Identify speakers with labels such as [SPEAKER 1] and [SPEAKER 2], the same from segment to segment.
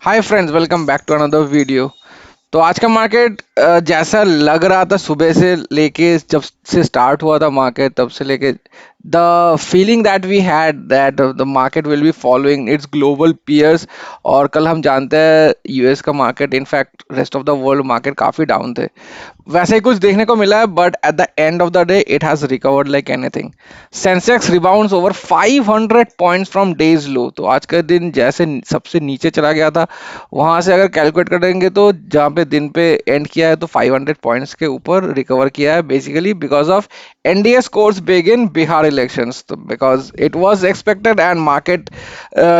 [SPEAKER 1] Hi friends, welcome back to another video. तो आज का मार्केट जैसा लग रहा था सुबह से लेके जब से स्टार्ट हुआ था मार्केट, तब से लेके the feeling that we had that the market will be following its global peers. और कल हम जानते हैं यूएस का market, in fact rest of the world market काफ़ी डाउन थे। वैसे ही कुछ देखने को मिला है, but at the end of the day it has recovered like anything. Sensex rebounds over 500 points from day's low. तो आज का दिन जैसे सबसे नीचे चला गया था, वहां से अगर कैलकुलेट करेंगे तो जहाँ पे दिन पे एंड किया है तो 500 पॉइंट्स के ऊपर रिकवर किया है, basically because of NDA scores big in Bihar elections. तो because it was expected and market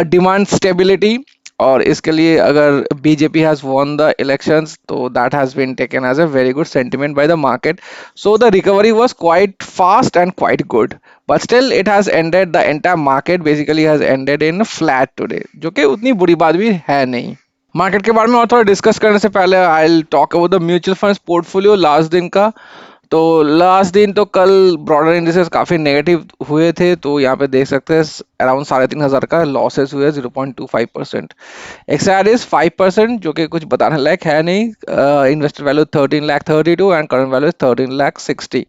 [SPEAKER 1] demand stability. और इसके लिए अगर BJP has won the elections, तो that has been taken as a very good sentiment by the market. So the recovery was quite fast and quite good, but still it has ended, the entire market basically has ended in flat today, जो कि उतनी बुरी बात भी है नहीं। Market के बारे में और थोड़ा डिस्कस करने से पहले I talk about the mutual funds portfolio last दिन का। तो लास्ट दिन तो कल ब्रॉडर इंडिसेस काफ़ी नेगेटिव हुए थे, तो यहाँ पे देख सकते हैं अराउंड 3,500 का लॉसेस हुए, 0.25%। एक्सआरएस 5%, जो कि कुछ बताने लायक है नहीं। Investor value 13,32 and current value 13,60।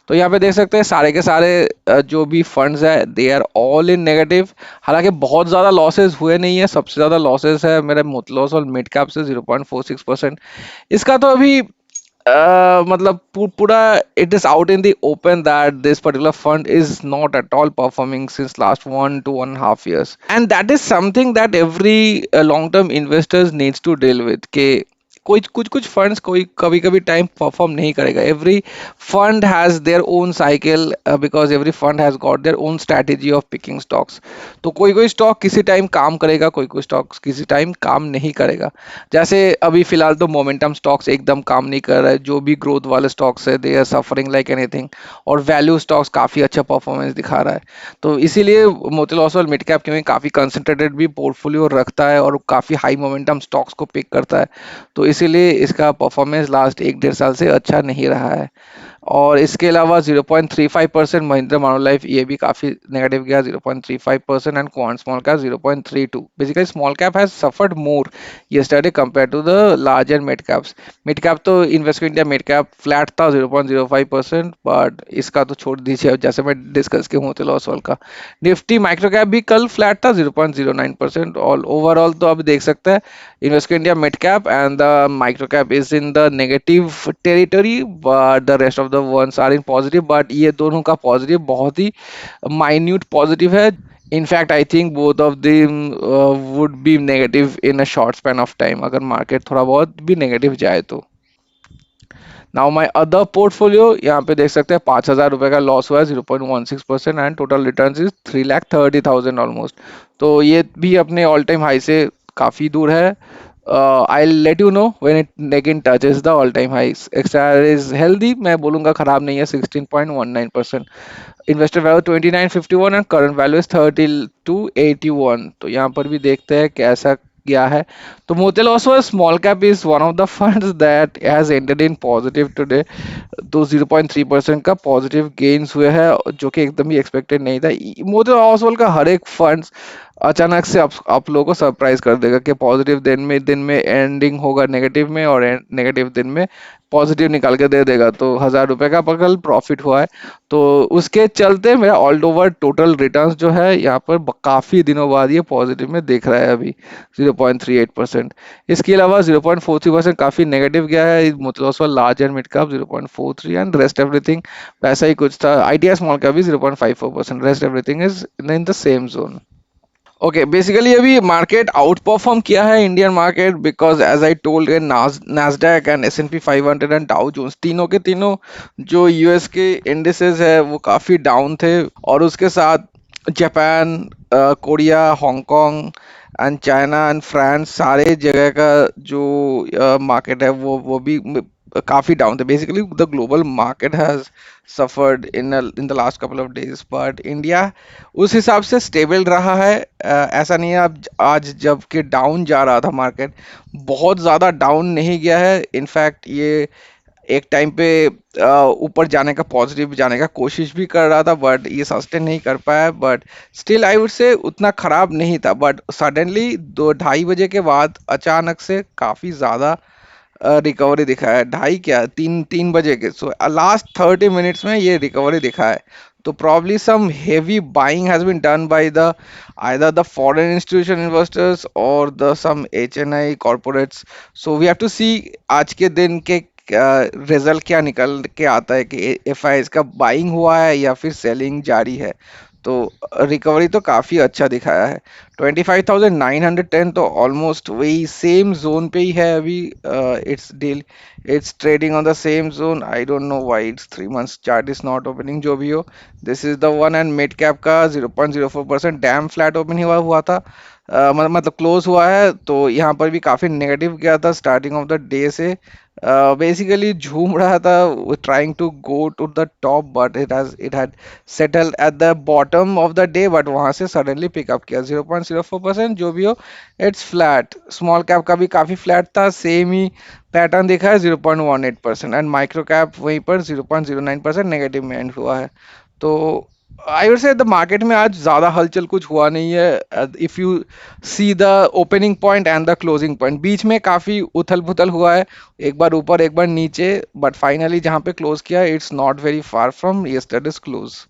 [SPEAKER 1] तो यहाँ पे देख सकते हैं सारे के सारे जो भी फंड्स है they are all in negative. हालांकि बहुत ज़्यादा लॉसेस हुए नहीं है, सबसे ज़्यादा लॉसेस है मेरे मुतलॉस और मिड कैप से 0.46%। इसका तो अभी मतलब पूरा it is out in the open that this particular fund is not at all performing since last 1 to 1.5 years, and that is something that every long term investors needs to deal with के कुछ कुछ कुछ funds कोई कभी कभी time perform नहीं करेगा। Every fund has their own cycle, because every fund has got their own strategy of picking stocks. तो कोई कोई स्टॉक किसी टाइम काम करेगा, कोई कोई स्टॉक किसी टाइम काम नहीं करेगा। जैसे अभी फिलहाल तो मोमेंटम स्टॉक्स एकदम काम नहीं कर रहा है, जो भी ग्रोथ वाले स्टॉक्स है they are suffering like anything. और वैल्यू स्टॉक्स काफ़ी अच्छा परफॉर्मेंस दिखा रहा है। तो इसीलिए मोतीलाल ओसवाल मिड कैप क्योंकि काफ़ी कंसंट्रेटेड भी पोर्टफोलियो रखता है और काफ़ी हाई मोमेंटम स्टॉक्स को पिक करता है, तो इसीलिए इसका परफॉर्मेंस लास्ट 1 डेढ़ साल से अच्छा नहीं रहा है। और इसके अलावा 0.35% महिंद्रा मानुलाइफ, ये भी काफी नेगेटिव गया, 0.35%। And quant small cap 0.32। Basically small cap has suffered more yesterday compared to the large and mid caps। Mid cap तो investment India mid cap flat था 0.05%, बट इसका तो छोड़ दीजिए, जैसे मैं डिस्कस किया मोतीलाल ओसवाल का। निफ्टी माइक्रो कैप भी कल फ्लैट था 0.09%। ऑल ओवरऑल तो अब देख सकते हैं investment India mid cap and the micro cap is in the negative territory, but the rest of the ones are in positive. But ये दोनों का पॉजिटिव बहुत ही माइन्यूट पॉजिटिव है। In fact, I think both of them would be negative in a short span of time अगर market थोड़ा बहुत भी नेगेटिव जाए तो। नाउ माई अदर पोर्टफोलियो, यहाँ पे देख सकते हैं 5,000 रुपये का लॉस हुआ है, 0.16%। And total return is 3,30,000 almost. तो ये भी अपने ऑल टाइम हाई से काफ़ी दूर है। I let you know when it again touches the all time highs. XR is healthy, मैं बोलूँगा ख़राब नहीं है, 16.19%। Investor value 2951 and current value is 3281। तो यहाँ पर भी देखते हैं कैसा गया है। तो Motilal Oswal small cap is one of the funds that has ended in positive today. तो 0.3% का पॉजिटिव गेन्स हुए हैं, जो कि एकदम ही एक्सपेक्टेड नहीं था। मोतीलाल ओसवाल का हर एक फंड्स अचानक से आप लोगों को सरप्राइज कर देगा कि पॉजिटिव दिन में एंडिंग होगा नेगेटिव में, और नेगेटिव दिन में पॉजिटिव निकाल के दे देगा। तो 1,000 रुपये का कल प्रॉफिट हुआ है। तो उसके चलते मेरा ऑल ओवर टोटल रिटर्न्स जो है यहाँ पर काफ़ी दिनों बाद ये पॉजिटिव में दिख रहा है अभी, 0.38%। इसके अलावा 0.43% काफ़ी नेगेटिव गया है Motilal Oswal large and mid cap 0.43, and rest everything वैसा ही कुछ था। आईटीआई स्मॉल कैप भी 0.54%, rest everything is in the same zone. Okay, basically अभी मार्केट आउट परफॉर्म किया है Indian market, because as I told Nasdaq and S&P 500 एंड Dow Jones, तीनों के तीनों जो यूएस के इंडिसेस है वो काफ़ी डाउन थे। और उसके साथ Japan, Korea, Hong Kong and China and France, सारे जगह का जो मार्केट है वो भी काफ़ी डाउन थे। Basically the global market has suffered in the last couple of days, but India उस हिसाब से स्टेबल रहा है। ऐसा नहीं है अब आज जब कि डाउन जा रहा था मार्केट, बहुत ज़्यादा डाउन नहीं गया है। इनफैक्ट ये एक टाइम पे ऊपर जाने का, पॉजिटिव जाने का कोशिश भी कर रहा था, बट ये सस्टेन नहीं कर पाया। बट स्टिल आई वुड से उतना खराब नहीं था, बट सडनली 2-2:30 बजे के बाद अचानक से काफी ज्यादा रिकवरी दिखा है। ढाई क्या, 3-3 बजे के, सो लास्ट 30 मिनट्स में ये रिकवरी दिखा है। तो probably some heavy buying has been done by the either the foreign institution investors or the some HNI corporates. So we have to see आज के दिन के रिजल्ट क्या निकल के आता है कि एफआई का बाइंग हुआ है या फिर सेलिंग जारी है। तो रिकवरी तो काफी अच्छा दिखाया है। 25,910 तो ऑलमोस्ट वही सेम जोन पे ही है अभी। It's deal, it's trading on the same zone. I don't know why it's 3 months chart is not opening. जो भी हो, this is the one. And mid cap का 0.04% डैम फ्लैट ओपन हुआ था। मतलब क्लोज हुआ है, तो यहाँ पर भी काफी नेगेटिव गया था स्टार्टिंग ऑफ द डे से। बेसिकली झूम रहा था, trying to go to the top, but it had settle at the bottom of the day. But वहां से सडनली पिकअप किया 0.04%। जो भी हो, इट्स फ्लैट। स्मॉल कैप का भी काफी फ्लैट था, सेम ही पैटर्न दिखा है 0.18%। एंड माइक्रो कैप वहीं पर 0.09% नेगेटिव में एंड हुआ है। तो I would say the market में आज ज्यादा हलचल कुछ हुआ नहीं है। If you see the opening point and the closing point, बीच में काफी उथल पुथल हुआ है, एक बार ऊपर एक बार नीचे। बट फाइनली जहां पे क्लोज किया, it's not very far from yesterday's close.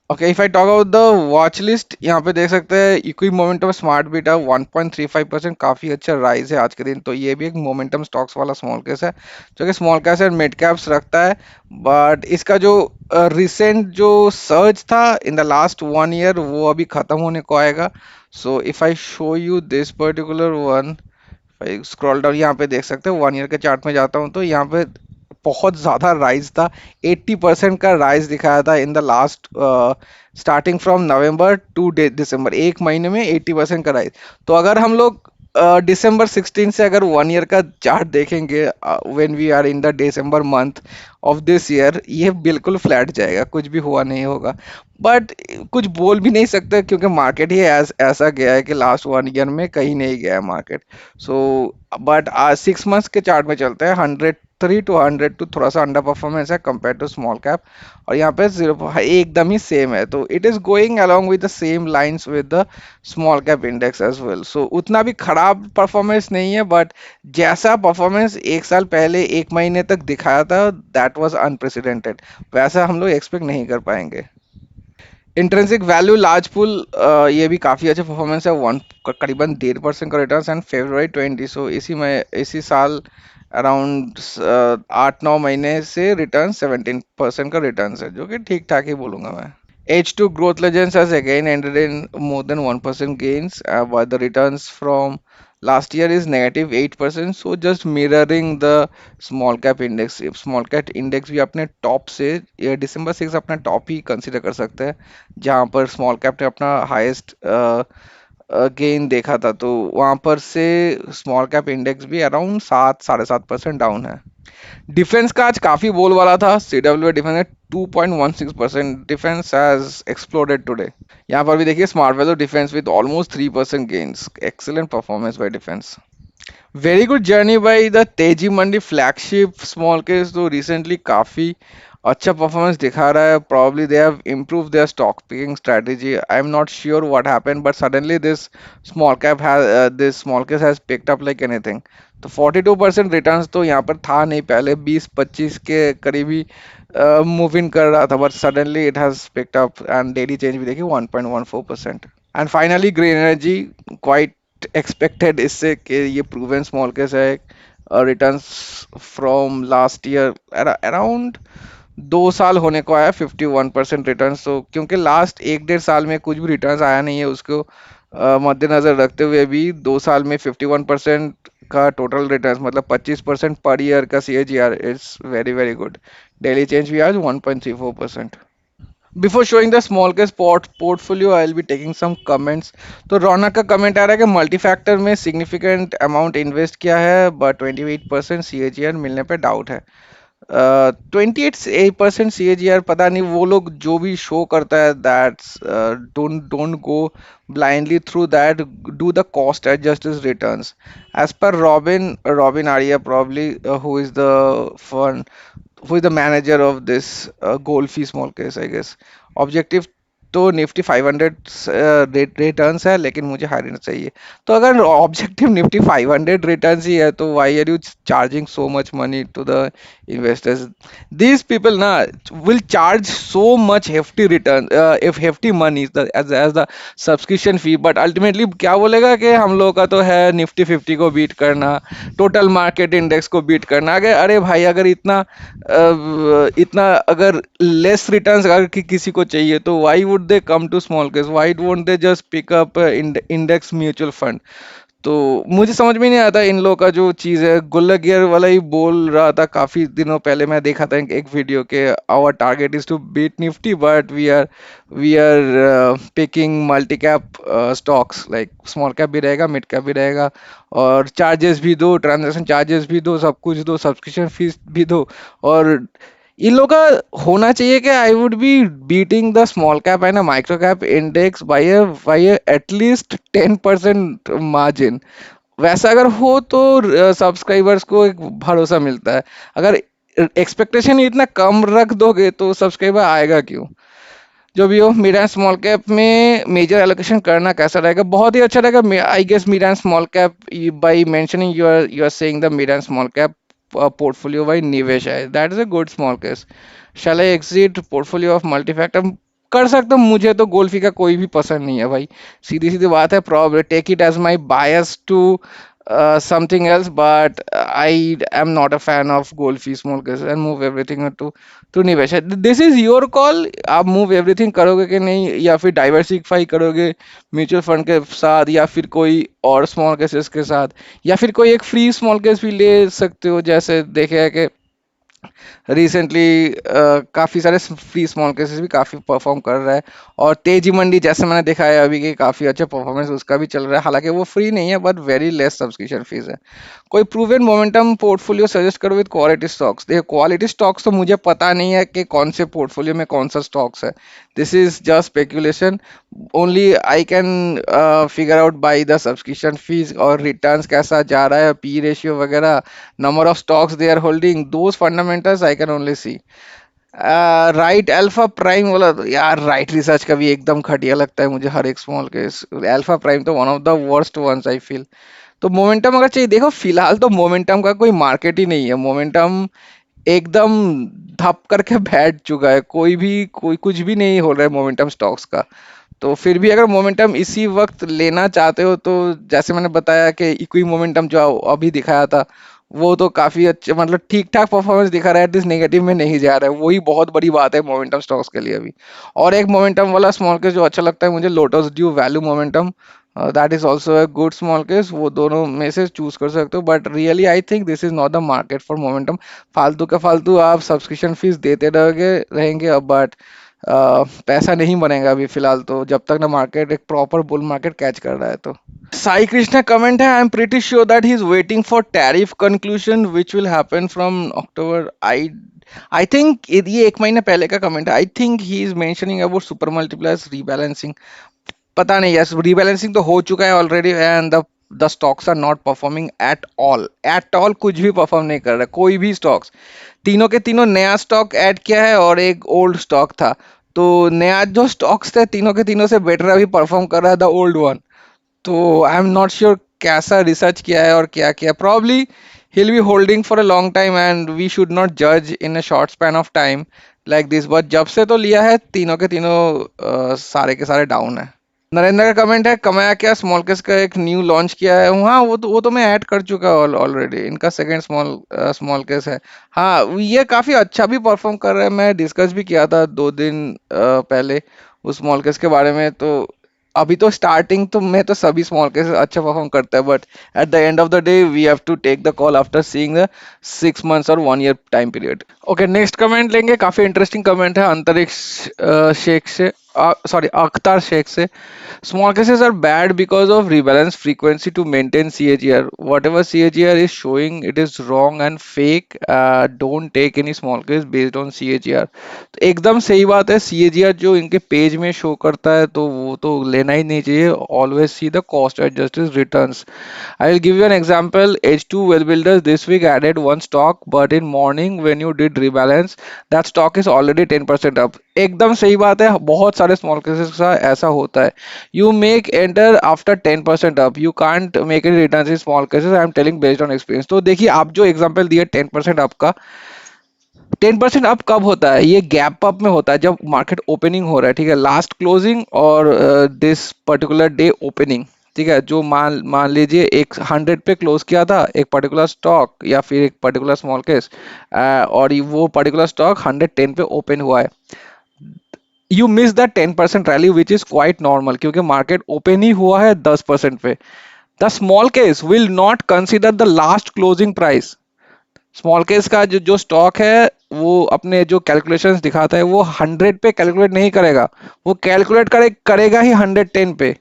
[SPEAKER 1] Okay, if I talk about the watch list, यहाँ पे देख सकते हैं इक्वी मोमेंटम स्मार्ट बीटा 1.35%, काफी अच्छा राइज है आज के दिन। तो ये भी एक मोमेंटम स्टॉक्स वाला स्मॉल कैस है, जो कि small case and mid caps रखता है। बट इसका जो रिसेंट जो सर्च था इन द लास्ट 1 ईयर, वो अभी खत्म होने को आएगा। So if I show you this particular one, scroll down यहाँ पे देख सकते हो, 1 ईयर के चार्ट में जाता हूँ तो यहाँ पे बहुत ज्यादा राइज था। 80% का राइज दिखाया था in the last, starting from November to December, एक महीने में 80% का राइज। तो अगर हम लोग दिसंबर 16 से अगर 1 ईयर का चार्ट देखेंगे, when we are in the December month of this year, ये बिल्कुल फ्लैट जाएगा, कुछ भी हुआ नहीं होगा। बट कुछ बोल भी नहीं सकते, क्योंकि मार्केट ही ऐसा गया है कि लास्ट 1 ईयर में कहीं नहीं गया है मार्केट। सो बट आज 6 मंथ्स के चार्ट में चलते हैं, 103 to 100 थोड़ा सा अंडर परफॉर्मेंस है कंपेयर टू स्मॉल कैप। और यहाँ पे जीरो एकदम ही सेम है, तो it is going along with the same lines with the small cap index as well. So उतना भी खराब परफॉर्मेंस नहीं है, बट जैसा परफॉर्मेंस एक साल पहले एक महीने तक दिखाया था, दैट वाज अनप्रेसिडेंटेड, वैसा हम लोग एक्सपेक्ट नहीं कर पाएंगे। इंट्रिंसिक वैल्यू लार्ज पुल, ये भी काफी अच्छा परफॉर्मेंस है, वन करीबन 1.5% का रिटर्न एंड February 20। सो इसी साल अराउंड 8-9 महीने से रिटर्न 17% का रिटर्न है, जो कि ठीक ठाक ही बोलूंगा मैं। H2 Growth Legends has again ended in more than 1% gains, but the returns from last year is -8%. So just mirroring the small cap index. if small cap index भी अपने टॉप से, ये December 6 अपना टॉप ही consider कर सकते हैं, जहाँ पर स्मॉल कैप ने अपना हाईएस्ट गेन देखा था। तो वहां पर से स्मॉल कैप इंडेक्स भी अराउंड 7-7.5% डाउन है। डिफेंस का आज काफी बोल वाला था, सीडब्ल्यू डिफेंस है 2.16%, डिफेंस हैज एक्सप्लोडेड टुडे। यहाँ पर भी देखिए smart value defence with almost 3% gains, excellent performance by defence. Very good journey by the तेजी मंडी फ्लैगशिप स्मॉल केस, तो रिसेंटली काफी अच्छा परफॉर्मेंस दिखा रहा है। Probably they have improve their stock picking strategy, I am not sure what happened, but suddenly this small cap has picked up like anything. तो 42% returns तो यहाँ पर था नहीं, पहले 20-25 के करीबी मूव इन कर रहा था, but suddenly it has picked up and daily change भी देखिए 1.14%। And finally green energy, quite expected इससे कि ये प्रूवन स्मॉल केस है। Returns from last year around 2 साल होने को आया, 51% रिटर्न। तो क्योंकि लास्ट 1-1.5 साल में कुछ भी रिटर्न आया नहीं है, उसको मद्देनजर रखते हुए भी 2 साल में 51% का टोटल रिटर्न, मतलब 25% पर ईयर का CAGR, it's very very good. Daily change भी आज 1.34%। Before showing the small case portfolio, I will be taking some comments. तो रौनक का कमेंट आ रहा है कि मल्टी फैक्टर में सिग्निफिकेंट अमाउंट इन्वेस्ट किया है, बट 28% CAGR मिलने पे डाउट है। 28% CAGR, पता नहीं वो लोग जो भी शो करता है, that's don't don't go blindly through that, do the cost adjusted returns as per Robin Arya, probably who is the fund, who is the manager of this gold fee small case, I guess. Objective तो Nifty 500 returns है, लेकिन मुझे हारना चाहिए। तो अगर objective Nifty 500 returns ही है, तो why are you charging so much money to the investors? These people ना will charge so much hefty return, if hefty money as the subscription fee, but ultimately क्या बोलेगा कि हम लोगों का तो है निफ्टी 50 को बीट करना, टोटल मार्केट इंडेक्स को बीट करना। अगर अरे भाई, अगर इतना इतना अगर लेस रिटर्न्स अगर किसी को चाहिए, तो why would they come to small case? Why won't they just pick up index mutual fund? तो मुझे समझ में नहीं आता इन लोगों का जो चीज़ है। गुल्लक गियर वाला ही बोल रहा था काफी दिनों पहले, मैं देखा था एक वीडियो के, our target is to beat Nifty, but we are picking multi cap stocks, like small cap भी रहेगा, मिड कैप भी रहेगा, और चार्जेस भी दो, ट्रांजैक्शन चार्जेस भी दो, सब कुछ दो, सब्सक्रिप्शन फीस भी दो। और इन लोगों का होना चाहिए कि I would be beating the small cap and micro cap index bye at least 10% margin. वैसा अगर हो तो सब्सक्राइबर्स को एक भरोसा मिलता है। अगर एक्सपेक्टेशन इतना कम रख दोगे, तो सब्सक्राइबर आएगा क्यों? जो भी हो, मिड एंड स्मॉल कैप में मेजर एलोकेशन करना कैसा रहेगा? बहुत ही अच्छा रहेगा I guess. Mid and small cap, by mentioning you are saying the mid and small cap portfolio by निवेश है, that is a good small case. Shall I exit portfolio of multi-factor? कर सकता हूँ। मुझे तो गोल्फी का कोई भी पसंद नहीं है भाई, सीधी सीधी बात है। Problem take it as my bias to something else, but I am not a fan of Golfi small cases and move everything to निवेश है। This is your call, आप move everything करोगे कि नहीं, या फिर डाइवर्सिफाई करोगे म्यूचुअल फंड के साथ, या फिर कोई और स्मॉल केसेस के साथ, या फिर कोई एक फ्री स्मॉल केस भी ले सकते हो। जैसे देखे है कि रिसेंटली काफ़ी सारे फ्री स्मॉल केसेस भी काफ़ी परफॉर्म कर रहा है, और तेजी मंडी जैसे मैंने देखा है अभी कि काफ़ी अच्छा परफॉर्मेंस उसका भी चल रहा है। हालांकि वो फ्री नहीं है, but very less subscription fees है। कोई प्रूवन मोमेंटम पोर्टफोलियो सजेस्ट करो विद क्वालिटी स्टॉक्स। देखो, क्वालिटी स्टॉक्स तो मुझे पता नहीं है कि कौन से पोर्टफोलियो में कौन सा स्टॉक्स है। This is just speculation. Only I can figure out by the subscription fees, और रिटर्न्स कैसा जा रहा है, पी रेशियो वगैरह, number of stocks they are holding, those fundamentals I can only see. Right alpha prime वाला तो यार, right research का भी एकदम घटिया लगता है मुझे हर एक स्मॉल केस। अल्फा प्राइम तो one of the worst ones I feel. तो मोमेंटम अगर चाहिए, देखो फिलहाल तो मोमेंटम का कोई मार्केट ही नहीं है। मोमेंटम एकदम धप करके बैठ चुका है, कोई कुछ भी नहीं हो रहा है मोमेंटम स्टॉक्स का। तो फिर भी अगर मोमेंटम इसी वक्त लेना चाहते हो, तो जैसे मैंने बताया कि इक्वी मोमेंटम जो अभी दिखाया था, वो तो काफी अच्छे, मतलब ठीक ठाक परफॉर्मेंस दिखा रहा है, एटलीस्ट नेगेटिव में नहीं जा रहा है। वही बहुत बड़ी बात है मोमेंटम स्टॉक्स के लिए अभी। और एक मोमेंटम वाला स्मॉल केस जो अच्छा लगता है मुझे, lotus due value momentum, that is also a good small case. वो दोनों में से चूज कर सकते हो, but really I think this is not the market for momentum. फालतू का फालतू आप सब्सक्रिप्शन फीस देते रहेंगे अब, बट पैसा नहीं बनेगा अभी फिलहाल, तो जब तक ना मार्केट एक प्रॉपर बुल मार्केट कैच कर रहा है। तो साई कृष्णा कमेंट है, I am pretty sure that he is waiting for tariff conclusion which will happen from October. I think ये एक महीने पहले का कमेंट है। I think he is mentioning about super multipliers rebalancing. पता नहीं, यस रीबैलेंसिंग तो हो चुका है already, and the stocks are not performing at all, कुछ भी परफॉर्म नहीं कर रहा है कोई भी स्टॉक्स। तीनों के तीनों नया स्टॉक ऐड किया है, और एक ओल्ड स्टॉक था। तो नया जो स्टॉक्स थे तीनों के तीनों से बेटर अभी परफॉर्म कर रहा है द ओल्ड वन। तो आई एम नॉट श्योर कैसा रिसर्च किया है और क्या किया। Probably he'll be holding for a long time, and we should not judge in a short span of time like this, but जब से तो लिया है तीनों के तीनों सारे के सारे डाउन है। नरेंद्र का कमेंट है, कमाया क्या स्मॉल केस का एक न्यू लॉन्च किया है। हाँ, वो तो मैं ऐड कर चुका ऑलरेडी, इनका सेकंड स्मॉल केस है। हाँ, ये काफी अच्छा भी परफॉर्म कर रहा है। मैं डिस्कस भी किया था 2 दिन पहले उस स्मॉल केस के बारे में। तो अभी तो स्टार्टिंग तो में तो सभी स्मॉल केस अच्छा परफॉर्म करता है, but at the end of the day we have to take the call after seeing the 6 months और 1 year time period. Okay, next comment लेंगे, काफी इंटरेस्टिंग कमेंट है अंतरिक्ष शेख से। sorry, Akhtar Sheikh से, small cases are bad because of rebalance frequency to maintain CAGR. Whatever CAGR is showing, it is wrong and fake. Don't take any small case based on CAGR. तो एकदम सही बात है, CAGR जो इनके page में show करता है तो वो तो लेना ही नहीं चाहिए. Always see the cost adjusted returns. I will give you an example. H2 Well Builders this week added one stock, but in morning when you did rebalance, that stock is already 10% up. एकदम सही बात है, बहुत सारे small cases का ऐसा होता है. You make enter after 10% up. You can't make any returns in small cases. I am telling based on experience. तो देखिए आप जो एग्जांपल दिए 10% अप का, 10% अप कब होता है? ये गैप अप में होता है जब मार्केट ओपनिंग हो रहा है, ठीक है, लास्ट क्लोजिंग और दिस पर्टिकुलर डे ओपनिंग. ठीक है, जो मान मान लीजिए एक 100 पे क्लोज किया था एक पर्टिकुलर स्टॉक या फिर एक पर्टिकुलर स्मॉल केस, और वो पर्टिकुलर स्टॉक 110 पे ओपन हुआ है. You miss the 10% rally which is quite normal, क्योंकि मार्केट ओपन ही हुआ है 10% पे. The small case will not consider the last closing price. Small case का जो जो स्टॉक है वो अपने जो कैलकुलेशंस दिखाता है वो 100 पे कैलकुलेट नहीं करेगा, वो कैलकुलेट करेगा ही 110 पे,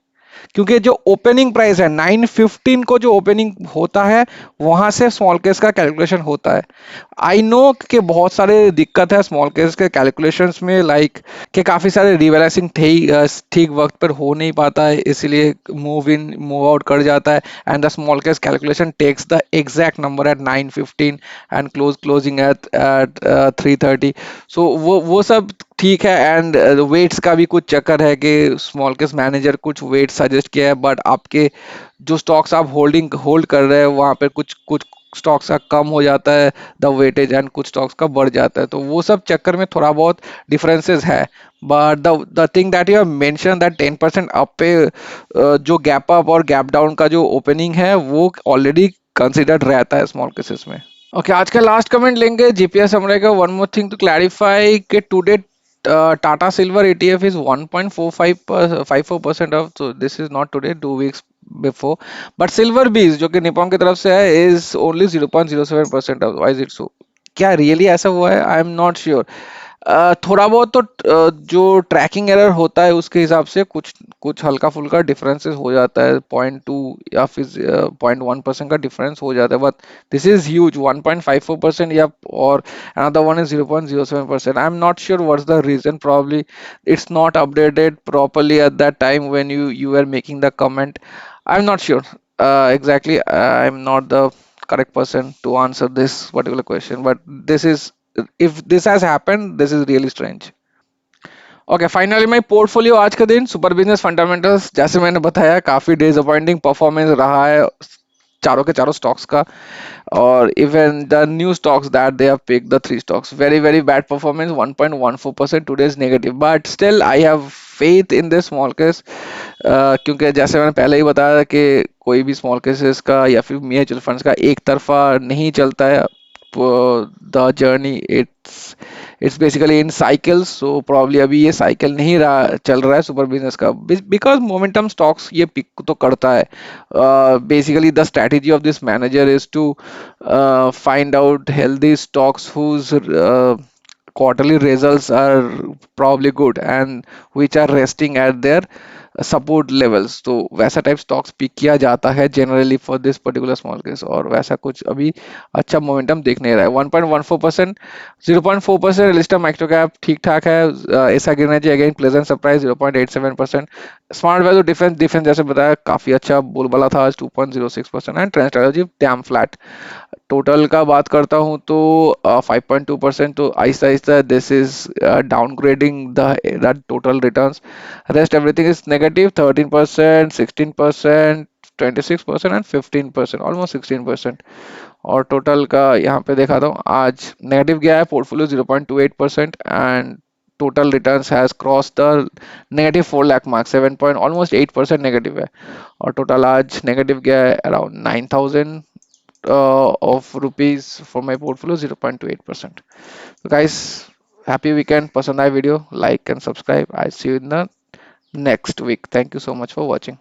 [SPEAKER 1] क्योंकि जो ओपनिंग प्राइस है 915 को जो ओपनिंग होता है वहां से स्मॉल केस का कैलकुलेशन होता है. आई नो कि बहुत सारे दिक्कत है स्मॉल केस के कैलकुलेशंस में, लाइक कि काफी सारे रिबैलेंसिंग ठीक वक्त पर हो नहीं पाता है, इसलिए मूव इन मूव आउट कर जाता है, and the small case calculation takes the exact number at 915 and closing at 330. So वो सब ठीक है. एंड वेट्स का भी कुछ चक्कर है कि स्मॉल केस मैनेजर कुछ वेट सजेस्ट किया है, बट आपके जो स्टॉक्स आप होल्ड कर रहे हैं वहां पे कुछ कुछ स्टॉक्स का कम हो जाता है द वेटेज, एंड कुछ स्टॉक्स का बढ़ जाता है, तो वो सब चक्कर में थोड़ा बहुत डिफरेंसेस है. But the thing that you have mention that 10% up पे जो गैप अप और गैप डाउन का जो ओपनिंग है वो ऑलरेडी कंसिडर्ड रहता है स्मॉल केसेस में. ओके, आज का लास्ट कमेंट लेंगे जीपीएस हमरे का. One more thing to clarify कि today Tata silver ETF is 1.54% of, so this is not today, 2 weeks before. But silver बीज जो कि निप्पॉन की तरफ से है is only 0.07% of. Why is it so? क्या रियली ऐसा हुआ है? I am not sure. थोड़ा बहुत तो जो ट्रैकिंग एरर होता है उसके हिसाब से कुछ कुछ हल्का फुल्का डिफरेंसेस हो जाता है, 0.2 या फिर 0.1% का डिफरेंस हो जाता है, बट दिस इज ह्यूज 1.54%, या और another one is 0.07%. I'm not sure what's the reason. Probably it's not updated properly at that time when you were making the comment. I'm not sure exactly. I'm not the correct person to answer this particular question, but this is, if this has happened, this is really strange. Okay, finally my portfolio आज का दिन. Super business fundamentals जैसे मैंने बताया काफी disappointing performance रहा है चारों के चारों स्टॉक्स का, और even the new stocks that they have picked, the three stocks, very very bad performance, 1.14% today's negative. But still I have faith in this small case, क्योंकि जैसे मैंने पहले ही बताया कि कोई भी स्मॉल केसेस का या फिर म्यूचुअल फंड्स का एक तरफा नहीं चलता है. The journey it's basically in cycles, so probably अभी ये साइकिल नहीं रहा चल रहा है सुपर बिजनेस का, बिकॉज मोमेंटम स्टॉक्स ये पिक तो करता है. Basically the strategy of this manager is to find out healthy stocks whose quarterly results are probably good and which are resting at their support levels. तो वैसा type stocks pick किया जाता है generally for this particular small case, और वैसा कुछ अभी अच्छा मोमेंटम देख नहीं रहा है. 1.14%, 0.4% लिस्टा माइक्रो कैप ठीक ठाक है. ऐसा गिरना चाहिए again, pleasant surprise 0.87%. Smart value defence defence जैसे बताया काफी अच्छा बोलबाला था आज 2.06%, and trend strategy dam flat. Total का बात करता हूं तो 5.2%, तो Aahista Aahista this is downgrading the total returns. Rest everything is negative, 13%, 16%, 26% and 15%, almost 16%. और टोटल का यहाँ पे देखा था आज नेगेटिव गया है portfolio 0.28%, and total returns has cross the negative 4 lakh mark, 7 point almost 8% negative है. और टोटल आज नेगेटिव गया है around 9,000 of rupees for my portfolio, 0.28%. So guys, happy weekend. पसंद आए video like and subscribe. I see you in the next week. Thank you so much for watching.